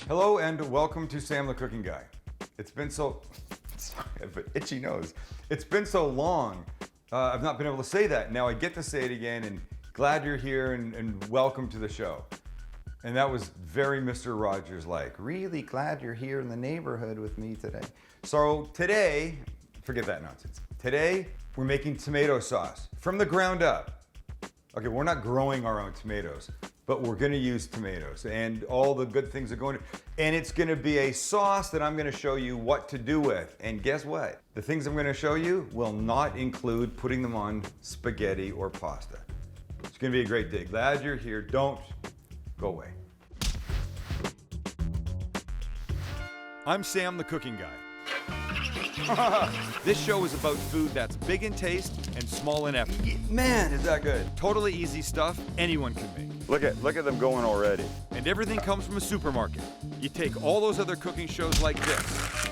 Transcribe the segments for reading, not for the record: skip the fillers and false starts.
Hello and welcome to Sam the Cooking Guy. It's been so, sorry, I have an itchy nose. It's been so long, I've not been able to say that. Now I get to say it again, and glad you're here and welcome to the show. And that was very Mr. Rogers-like. Really glad you're here in the neighborhood with me today. So today, forget that nonsense. Today, we're making tomato sauce from the ground up. Okay, we're not growing our own tomatoes, but we're gonna use tomatoes and all the good things are going to, and it's gonna be a sauce that I'm gonna show you what to do with. And guess what? The things I'm gonna show you will not include putting them on spaghetti or pasta. It's gonna be a great day. Glad you're here. Don't go away. I'm Sam the Cooking Guy. This show is about food that's big in taste and small in effort. Man, is that good. Totally easy stuff anyone can make. Look at them going already. And everything comes from a supermarket. You take all those other cooking shows like this.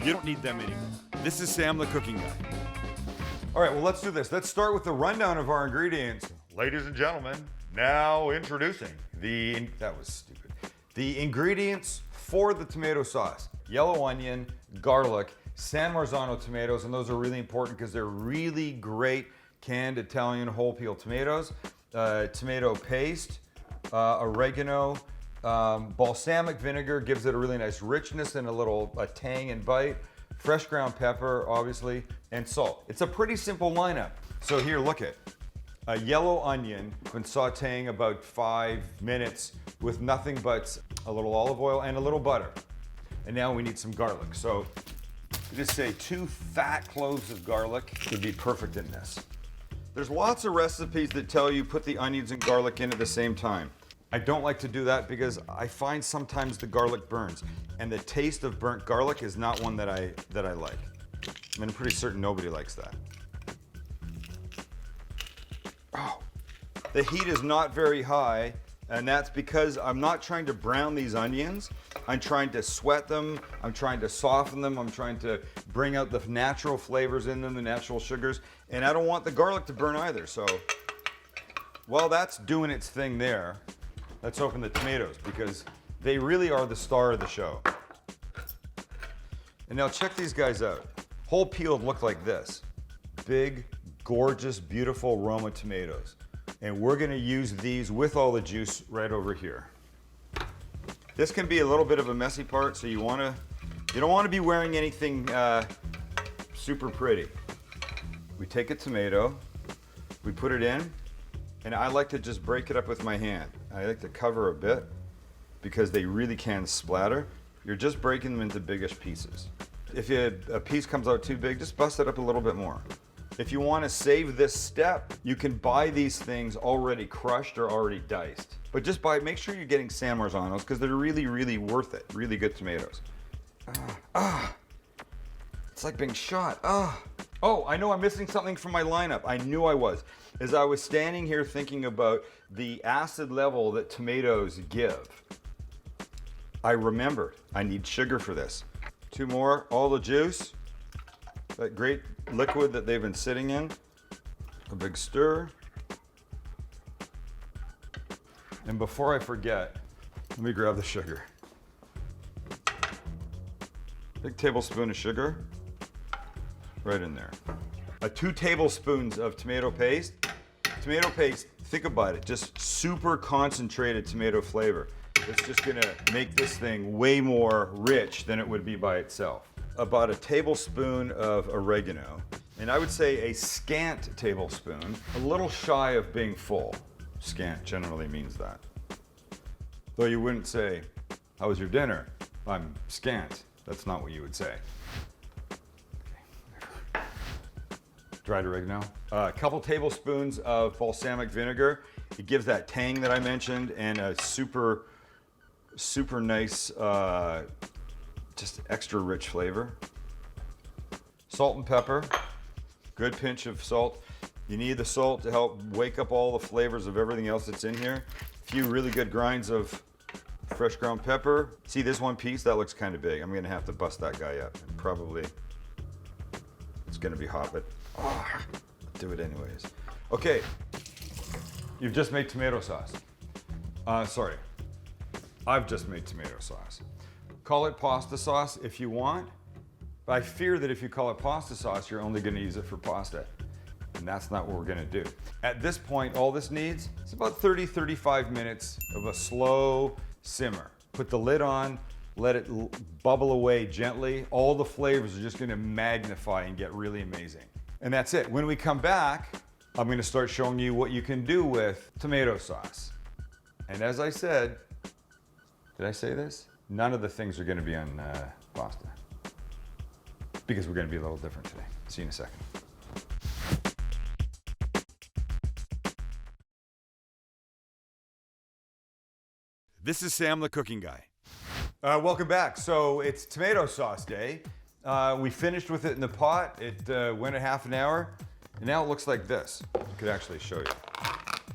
You don't need them anymore. This is Sam the Cooking Guy. All right, well, let's do this. Let's start with the rundown of our ingredients. Ladies and gentlemen, now introducing that was stupid. The ingredients for the tomato sauce: yellow onion, garlic, San Marzano tomatoes, and those are really important because they're really great canned Italian whole peel tomatoes, tomato paste, oregano, balsamic vinegar gives it a really nice richness and a tang and bite, fresh ground pepper, obviously, and salt. It's a pretty simple lineup. So here, look at a yellow onion, been sauteing about 5 minutes with nothing but a little olive oil and a little butter. And now we need some garlic. So just say 2 fat cloves of garlic would be perfect in this. There's lots of recipes that tell you put the onions and garlic in at the same time. I don't like to do that because I find sometimes the garlic burns, and the taste of burnt garlic is not one that I like. I'm pretty certain nobody likes that. Oh, the heat is not very high, and that's because I'm not trying to brown these onions. I'm trying to sweat them, I'm trying to soften them, I'm trying to bring out the natural flavors in them, the natural sugars, and I don't want the garlic to burn either. So while that's doing its thing there, let's open the tomatoes because they really are the star of the show. And now check these guys out. Whole peeled look like this. Big, gorgeous, beautiful Roma tomatoes. And we're gonna use these with all the juice right over here. This can be a little bit of a messy part, so you don't want to be wearing anything super pretty. We take a tomato, we put it in, and I like to just break it up with my hand. I like to cover a bit because they really can splatter. You're just breaking them into biggish pieces. If a piece comes out too big, just bust it up a little bit more. If you want to save this step, you can buy these things already crushed or already diced. But just make sure you're getting San Marzanos because they're really, really worth it. Really good tomatoes. It's like being shot. Oh, I know I'm missing something from my lineup. I knew I was. As I was standing here thinking about the acid level that tomatoes give, I remembered I need sugar for this. 2 more, all the juice. That great liquid that they've been sitting in. A big stir. And before I forget, let me grab the sugar. Big tablespoon of sugar. Right in there. 2 tablespoons of tomato paste. Tomato paste, think about it, just super concentrated tomato flavor. It's just gonna make this thing way more rich than it would be by itself. About a tablespoon of oregano, and I would say a scant tablespoon, a little shy of being full. Scant generally means that. Though you wouldn't say, how was your dinner? I'm scant. That's not what you would say. Okay. Dried oregano. A couple tablespoons of balsamic vinegar. It gives that tang that I mentioned and a super nice, just extra rich flavor. Salt and pepper, good pinch of salt. You need the salt to help wake up all the flavors of everything else that's in here. A few really good grinds of fresh ground pepper. See this one piece? That looks kind of big. I'm gonna have to bust that guy up. And probably, it's gonna be hot, but do it anyways. Okay, you've just made tomato sauce. Sorry. I've just made tomato sauce. Call it pasta sauce if you want, but I fear that if you call it pasta sauce, you're only gonna use it for pasta. And that's not what we're gonna do. At this point, all this needs is about 30, 35 minutes of a slow simmer. Put the lid on, let it bubble away gently. All the flavors are just gonna magnify and get really amazing. And that's it. When we come back, I'm gonna start showing you what you can do with tomato sauce. And as I said, did I say this? None of the things are gonna be on pasta, because we're gonna be a little different today. See you in a second. This is Sam, the cooking guy. Welcome back. So it's tomato sauce day. We finished with it in the pot. It went a half an hour, and now it looks like this. I could actually show you.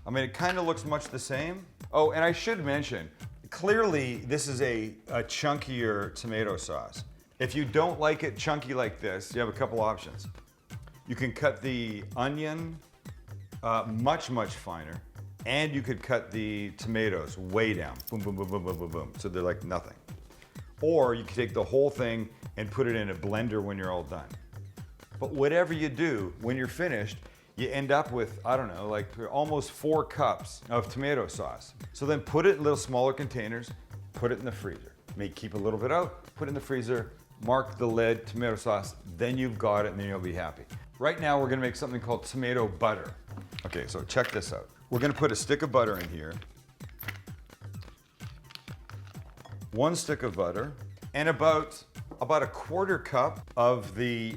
I mean, it kind of looks much the same. Oh, and I should mention, clearly this is a chunkier tomato sauce. If you don't like it chunky like this, you have a couple options. You can cut the onion much, much finer. And you could cut the tomatoes way down. Boom, boom, boom, boom, boom, boom, boom. So they're like nothing. Or you could take the whole thing and put it in a blender when you're all done. But whatever you do, when you're finished, you end up with, I don't know, like almost 4 cups of tomato sauce. So then put it in little smaller containers, put it in the freezer. Maybe keep a little bit out, put it in the freezer, mark the lid, tomato sauce, then you've got it and then you'll be happy. Right now we're gonna make something called tomato butter. Okay, so check this out. We're gonna put a stick of butter in here, 1 stick of butter, and about a 1/4 cup of the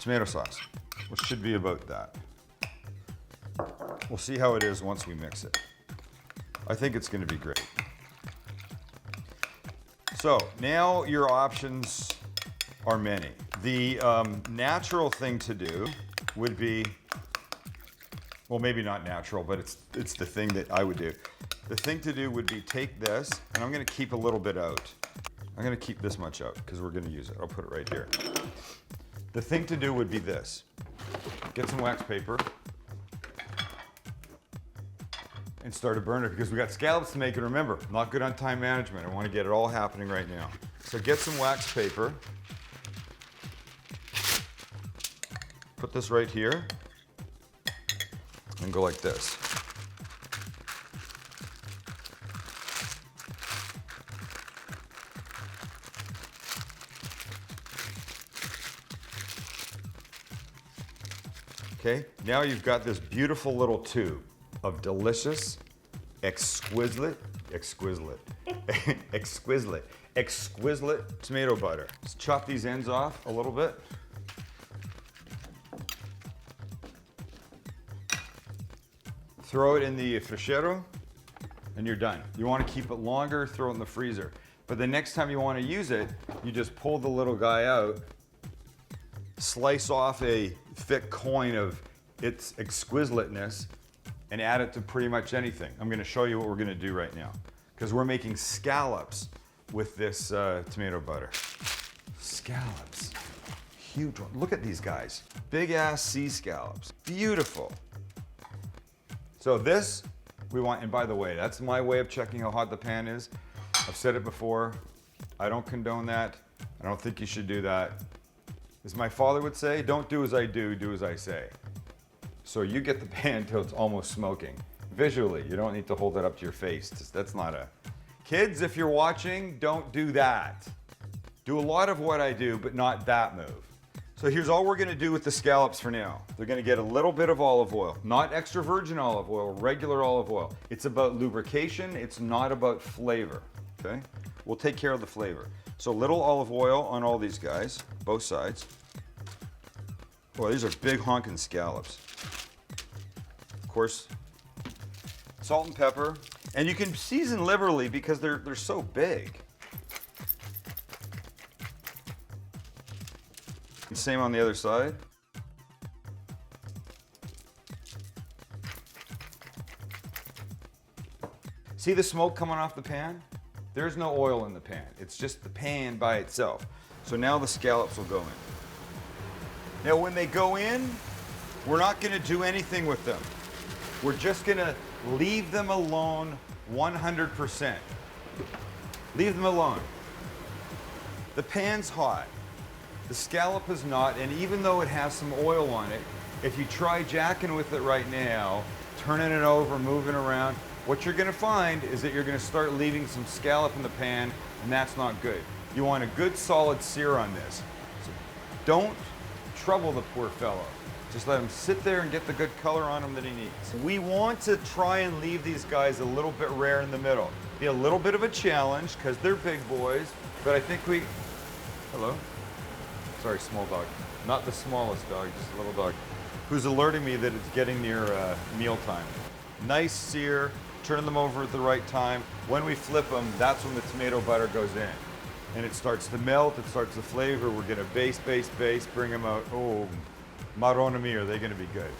tomato sauce, which should be about that. We'll see how it is once we mix it. I think it's gonna be great. So now your options are many. The natural thing to do would be, well, maybe not natural, but it's the thing that I would do. The thing to do would be take this, and I'm gonna keep a little bit out. I'm gonna keep this much out because we're gonna use it. I'll put it right here. The thing to do would be this. Get some wax paper and start a burner because we got scallops to make, and remember, I'm not good on time management. I wanna get it all happening right now. So get some wax paper. Put this right here. And go like this. Okay, now you've got this beautiful little tube of delicious, exquisite tomato butter. Let's chop these ends off a little bit. Throw it in the frigero, and you're done. You want to keep it longer, throw it in the freezer. But the next time you want to use it, you just pull the little guy out, slice off a thick coin of its exquisiteness, and add it to pretty much anything. I'm going to show you what we're going to do right now, because we're making scallops with this tomato butter. Scallops, huge one. Look at these guys, big ass sea scallops, beautiful. So this, we want, and by the way, that's my way of checking how hot the pan is. I've said it before, I don't condone that. I don't think you should do that. As my father would say, don't do as I do, do as I say. So you get the pan till it's almost smoking. Visually, you don't need to hold it up to your face. That's not a... Kids, if you're watching, don't do that. Do a lot of what I do, but not that move. So here's all we're gonna do with the scallops for now. They're gonna get a little bit of olive oil, not extra virgin olive oil, regular olive oil. It's about lubrication, it's not about flavor, okay? We'll take care of the flavor. So little olive oil on all these guys, both sides. Boy, these are big honking scallops. Of course, salt and pepper. And you can season liberally because they're so big. Same on the other side. See the smoke coming off the pan? There's no oil in the pan. It's just the pan by itself. So now the scallops will go in. Now when they go in, we're not gonna do anything with them. We're just gonna leave them alone 100%. Leave them alone. The pan's hot. The scallop is not, and even though it has some oil on it, if you try jacking with it right now, turning it over, moving around, what you're gonna find is that you're gonna start leaving some scallop in the pan, and that's not good. You want a good solid sear on this. So don't trouble the poor fellow. Just let him sit there and get the good color on him that he needs. We want to try and leave these guys a little bit rare in the middle. Be a little bit of a challenge because they're big boys, but I think we, hello? Sorry, small dog. Not the smallest dog, just a little dog, who's alerting me that it's getting near mealtime. Nice sear, turn them over at the right time. When we flip them, that's when the tomato butter goes in. And it starts to melt, it starts to flavor. We're gonna baste, bring them out. Oh, Marron ami, are they gonna be good?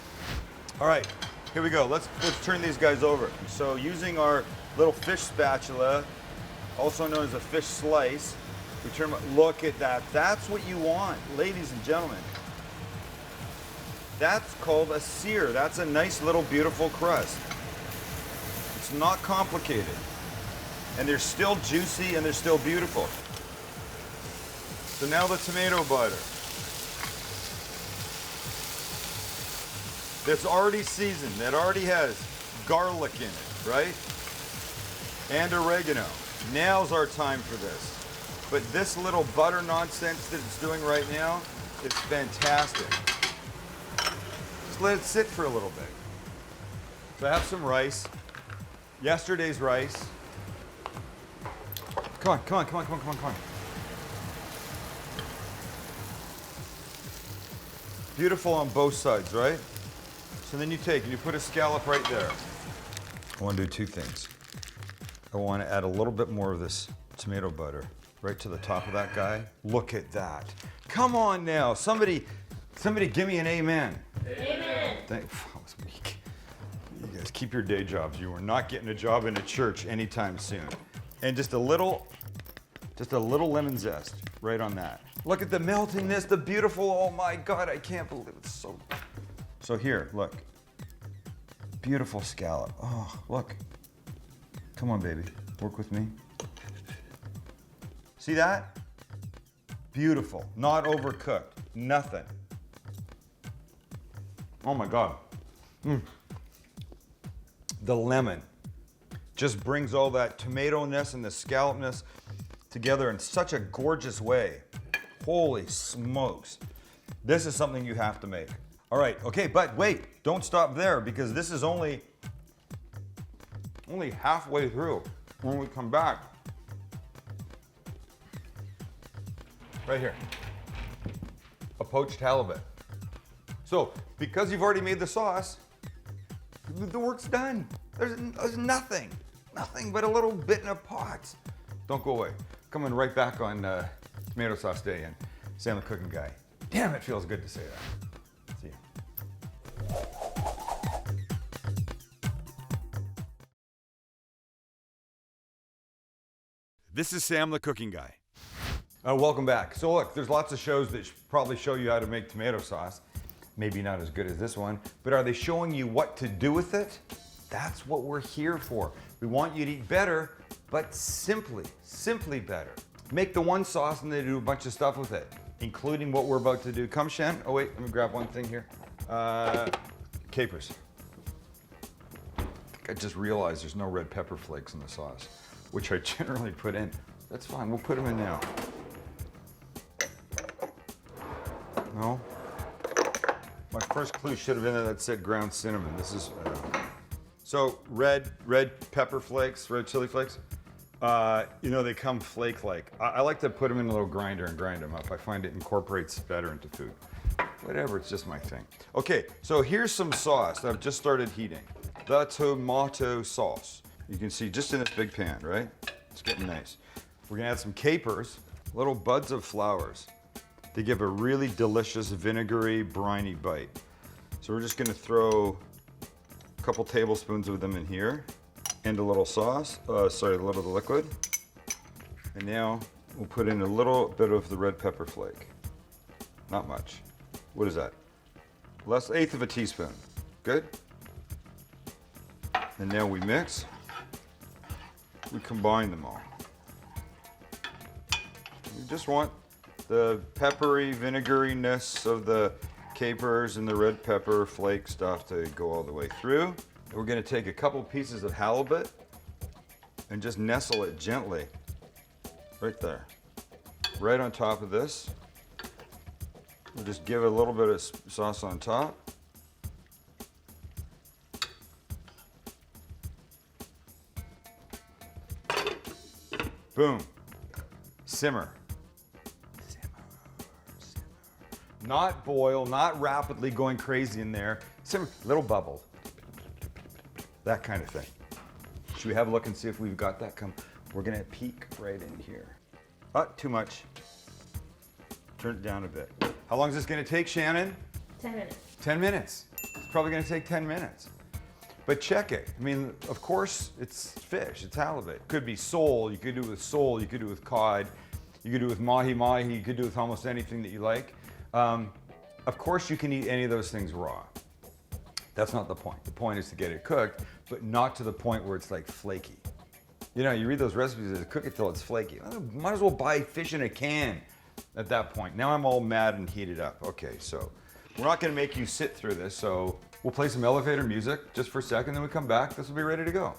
All right, here we go. Let's turn these guys over. So using our little fish spatula, also known as a fish slice, we turn them, look at that. That's what you want, ladies and gentlemen. That's called a sear. That's a nice little beautiful crust. It's not complicated. And they're still juicy and they're still beautiful. So now the tomato butter. That's already seasoned, that already has garlic in it, right? And oregano. Now's our time for this. But this little butter nonsense that it's doing right now is fantastic. Just let it sit for a little bit. So I have some rice. Yesterday's rice. Come on. Beautiful on both sides, right? So then you take and you put a scallop right there. I want to do two things. I want to add a little bit more of this tomato butter right to the top of that guy. Look at that. Come on now. Somebody give me an amen. Amen. That was weak. You guys keep your day jobs. You are not getting a job in a church anytime soon. And just a little lemon zest right on that. Look at the meltingness, the beautiful, oh my God, I can't believe it's so here, look. Beautiful scallop. Oh, look. Come on, baby. Work with me. See that? Beautiful. Not overcooked. Nothing. Oh my God. The lemon just brings all that tomato-ness and the scallopness together in such a gorgeous way. Holy smokes. This is something you have to make. All right, okay, but wait, don't stop there because this is only halfway through. When we come back, right here, a poached halibut. So, because you've already made the sauce, the work's done. There's nothing but a little bit in a pot. Don't go away. Coming right back on Tomato Sauce Day and Sam the Cooking Guy. Damn, it feels good to say that. See ya. This is Sam the Cooking Guy. Welcome back. So look, there's lots of shows that probably show you how to make tomato sauce. Maybe not as good as this one, but are they showing you what to do with it? That's what we're here for. We want you to eat better, but simply better. Make the one sauce and then do a bunch of stuff with it, including what we're about to do. Come, Shan. Oh wait, let me grab one thing here. Capers. I just realized there's no red pepper flakes in the sauce, which I generally put in. That's fine, we'll put them in now. No? My first clue should have been that said ground cinnamon. This is, so red pepper flakes, red chili flakes. You know, they come flake-like. I like to put them in a little grinder and grind them up. I find it incorporates better into food. Whatever, it's just my thing. Okay, so here's some sauce that I've just started heating. The tomato sauce. You can see just in this big pan, right? It's getting nice. We're gonna add some capers, little buds of flowers. They give a really delicious vinegary, briny bite. So we're just gonna throw a couple tablespoons of them in here and a little sauce, a little of the liquid. And now we'll put in a little bit of the red pepper flake. Not much. What is that? Less, 1/8 of a teaspoon. Good? And now we mix. We combine them all. just want the peppery, vinegary-ness of the capers and the red pepper flake stuff to go all the way through. We're gonna take a couple pieces of halibut and just nestle it gently right there, right on top of this. We'll just give it a little bit of sauce on top. Boom. Simmer. Not boil, not rapidly going crazy in there. Simmer, little bubble. That kind of thing. Should we have a look and see if we've got that come? We're gonna peek right in here. Oh, too much. Turn it down a bit. How long is this gonna take, Shannon? 10 minutes. 10 minutes. It's probably gonna take 10 minutes. But check it. I mean, of course, it's fish, it's halibut. It could be sole, you could do it with sole, you could do it with cod, you could do it with mahi-mahi, you could do it with almost anything that you like. Of course, you can eat any of those things raw. That's not the point. The point is to get it cooked, but not to the point where it's like flaky. You know, you read those recipes, they cook it till it's flaky. Might as well buy fish in a can at that point. Now I'm all mad and heated up. Okay, so we're not gonna make you sit through this, so we'll play some elevator music just for a second, then we come back, this will be ready to go.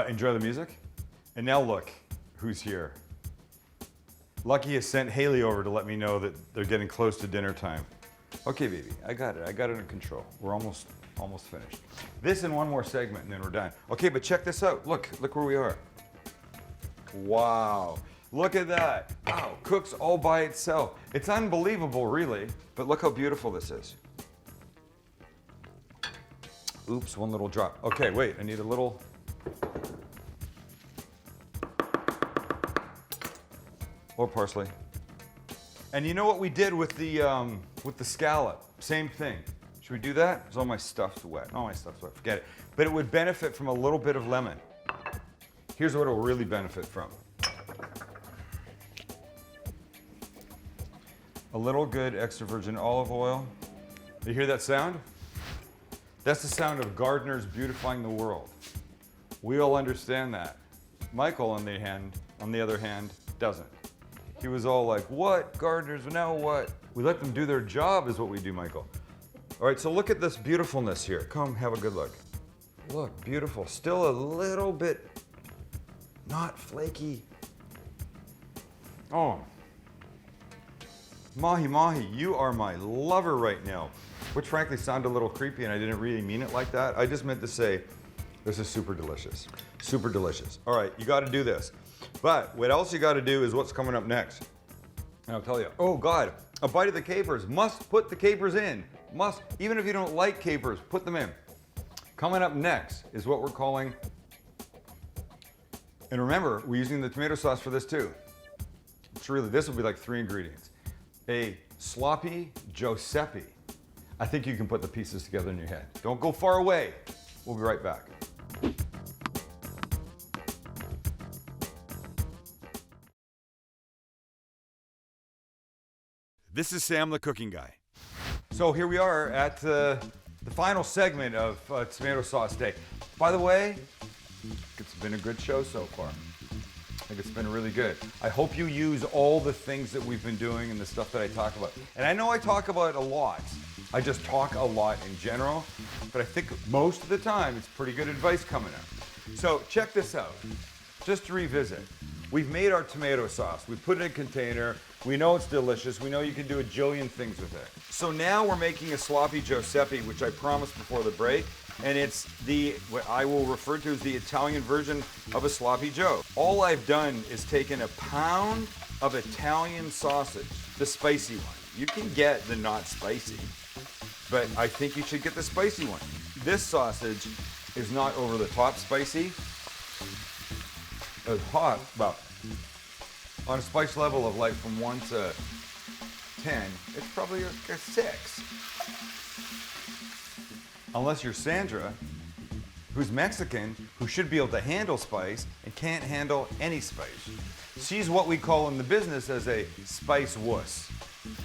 Enjoy the music. And now look, who's here. Lucky has sent Haley over to let me know that they're getting close to dinner time. Okay, baby, I got it under control. We're almost finished. This and one more segment and then we're done. Okay, but check this out. Look where we are. Wow, look at that. Wow, cooks all by itself. It's unbelievable, really, but look how beautiful this is. Oops, one little drop. Okay, wait, I need a little. Or parsley. And you know what we did with the scallop? Same thing. Should we do that? Because all my stuff's wet. All my stuff's wet, forget it. But it would benefit from a little bit of lemon. Here's what it'll really benefit from. A little good extra virgin olive oil. You hear that sound? That's the sound of gardeners beautifying the world. We all understand that. Michael, on the other hand, doesn't. He was all like, what? Gardeners, now what? We let them do their job is what we do, Michael. All right, so look at this beautifulness here. Come have a good look. Look, beautiful. Still a little bit not flaky. Oh. Mahi-mahi, you are my lover right now. Which frankly sounded a little creepy and I didn't really mean it like that. I just meant to say, this is super delicious. Super delicious. All right, you gotta do this. But what else you gotta do is what's coming up next. And I'll tell you, oh God, a bite of the capers. Must put the capers in. Must, even if you don't like capers, put them in. Coming up next is what we're calling, and remember, we're using the tomato sauce for this too. It's really, this will be like 3 ingredients. A sloppy Giuseppe. I think you can put the pieces together in your head. Don't go far away. We'll be right back. This is Sam, the cooking guy. So here we are at the final segment of Tomato Sauce Day. By the way, it's been a good show so far. I think it's been really good. I hope you use all the things that we've been doing and the stuff that I talk about. And I know I talk about it a lot. I just talk a lot in general, but I think most of the time it's pretty good advice coming out. So check this out. Just to revisit, we've made our tomato sauce. We put it in a container. We know it's delicious. We know you can do a jillion things with it. So now we're making a sloppy Giuseppe, which I promised before the break. And it's what I will refer to as the Italian version of a sloppy Joe. All I've done is taken a pound of Italian sausage, the spicy one. You can get the not spicy, but I think you should get the spicy one. This sausage is not over the top spicy. It's hot, but on a spice level of like from 1 to 10, it's probably a 6. Unless you're Sandra, who's Mexican, who should be able to handle spice and can't handle any spice. She's what we call in the business as a spice wuss.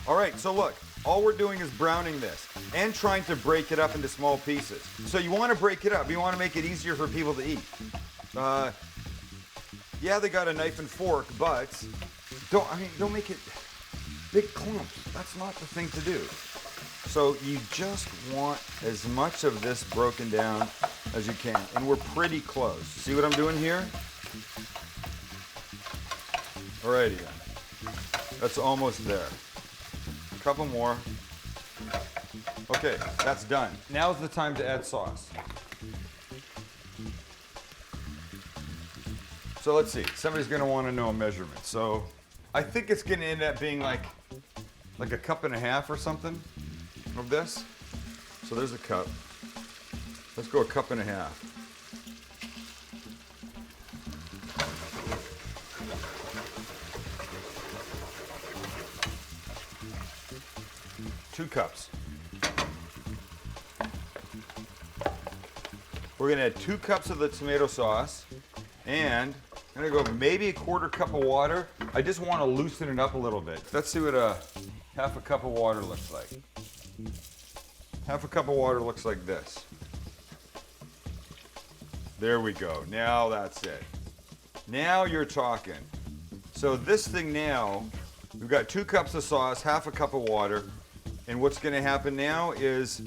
All right, so look, all we're doing is browning this. and trying to break it up into small pieces. So you want to break it up. You want to make it easier for people to eat. Yeah, they got a knife and fork, but don't make it big clumps. That's not the thing to do. So you just want as much of this broken down as you can. And we're pretty close. See what I'm doing here? Alrighty then. That's almost there. A couple more. Okay, that's done. Now's the time to add sauce. So let's see. Somebody's gonna want to know a measurement. So I think it's gonna end up being like a cup and a half or something of this. So there's a cup. Let's go a cup and a half. Two cups. We're gonna add 2 cups of the tomato sauce, and I'm gonna go maybe a quarter cup of water. I just want to loosen it up a little bit. Let's see what a half a cup of water looks like. Half a cup of water looks like this. There we go. Now that's it. Now you're talking. So this thing now, we've got 2 cups of sauce, half a cup of water, and what's gonna happen now is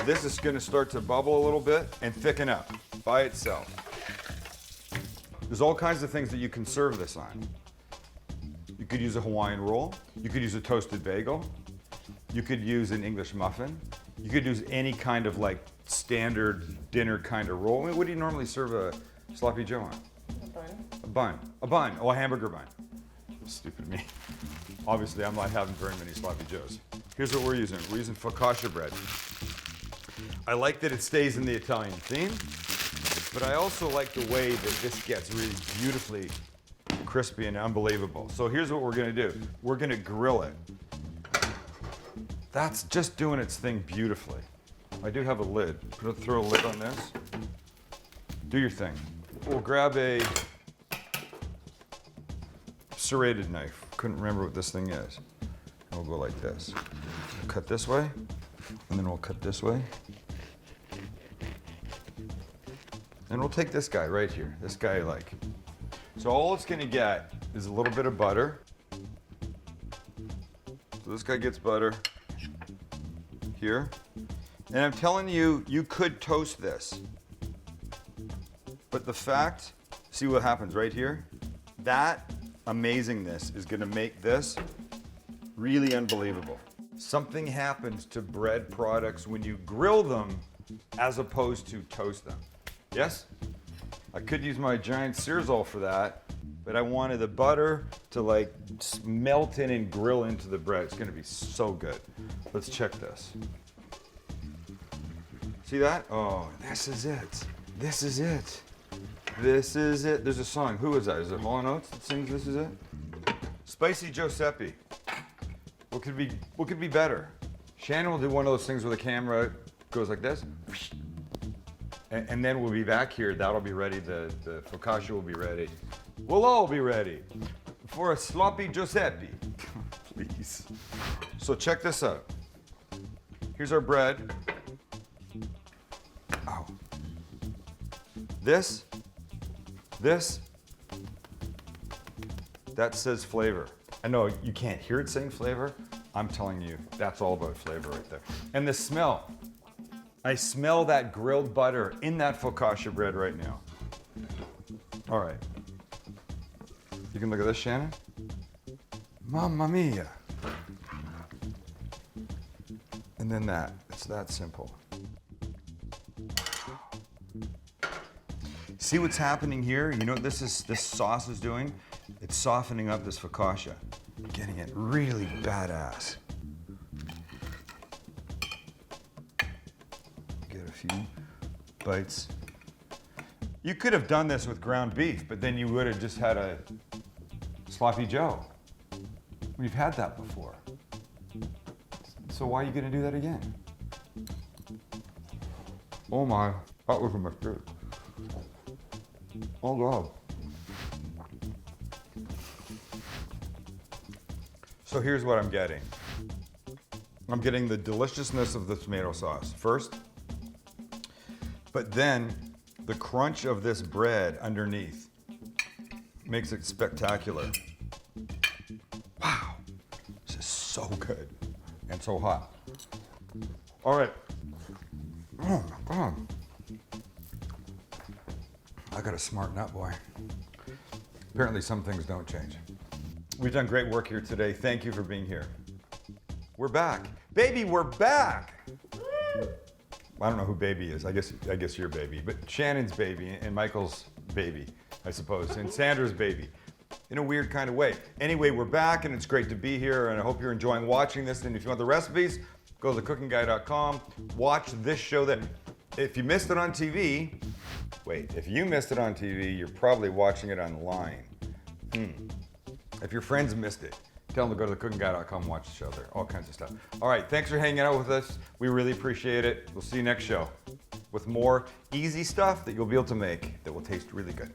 this is gonna start to bubble a little bit and thicken up by itself. There's all kinds of things that you can serve this on. You could use a Hawaiian roll. You could use a toasted bagel. You could use an English muffin. You could use any kind of like standard dinner kind of roll. I mean, what do you normally serve a sloppy joe on? A bun. A bun. A bun. Oh, a hamburger bun. Stupid me. Obviously, I'm not having very many sloppy joes. Here's what we're using. We're using focaccia bread. I like that it stays in the Italian theme, but I also like the way that this gets really beautifully crispy and unbelievable. So here's what we're gonna do. We're gonna grill it. That's just doing its thing beautifully. I do have a lid. Throw a lid on this. Do your thing. We'll grab a serrated knife. Couldn't remember what this thing is. We'll go like this. We'll cut this way, and then we'll cut this way. And we'll take this guy right here. This guy like. So all it's gonna get is a little bit of butter. So this guy gets butter here. And I'm telling you, you could toast this. But the fact, see what happens right here? That amazingness is gonna make this really unbelievable. Something happens to bread products when you grill them as opposed to toast them. Yes? I could use my giant Searsol for that, but I wanted the butter to like melt in and grill into the bread. It's gonna be so good. Let's check this. See that? Oh, this is it. This is it. This is it. There's a song. Who is that? Is it Hall & Oates that sings This Is It? Spicy Giuseppe. What could be better? Shannon will do one of those things where the camera goes like this. And then we'll be back here. That'll be ready. The focaccia will be ready. We'll all be ready for a sloppy Giuseppe. Please. So check this out. Here's our bread. Ow. This, that says flavor. I know you can't hear it saying flavor. I'm telling you, that's all about flavor right there. And the smell. I smell that grilled butter in that focaccia bread right now. All right. You can look at this, Shannon. Mamma mia. And then that. It's that simple. See what's happening here? You know what this sauce is doing? It's softening up this focaccia, getting it really badass. Get a few bites. You could have done this with ground beef, but then you would have just had a sloppy joe. We've had that before. So why are you gonna do that again? Oh my, that was a mistake. Oh God. So here's what I'm getting. I'm getting the deliciousness of the tomato sauce first, but then the crunch of this bread underneath makes it spectacular. Wow, this is so good and so hot. All right. Oh my God. I got a smart nut, boy. Apparently some things don't change. We've done great work here today. Thank you for being here. We're back. Baby, we're back. I don't know who baby is. I guess your baby, but Shannon's baby and Michael's baby, I suppose, and Sandra's baby, in a weird kind of way. Anyway, we're back and it's great to be here, and I hope you're enjoying watching this. And if you want the recipes, go to thecookingguy.com. Watch this show that, if you missed it on TV, if you missed it on TV, you're probably watching it online. If your friends missed it, tell them to go to thecookingguy.com and watch the show there. All kinds of stuff. All right, thanks for hanging out with us. We really appreciate it. We'll see you next show with more easy stuff that you'll be able to make that will taste really good.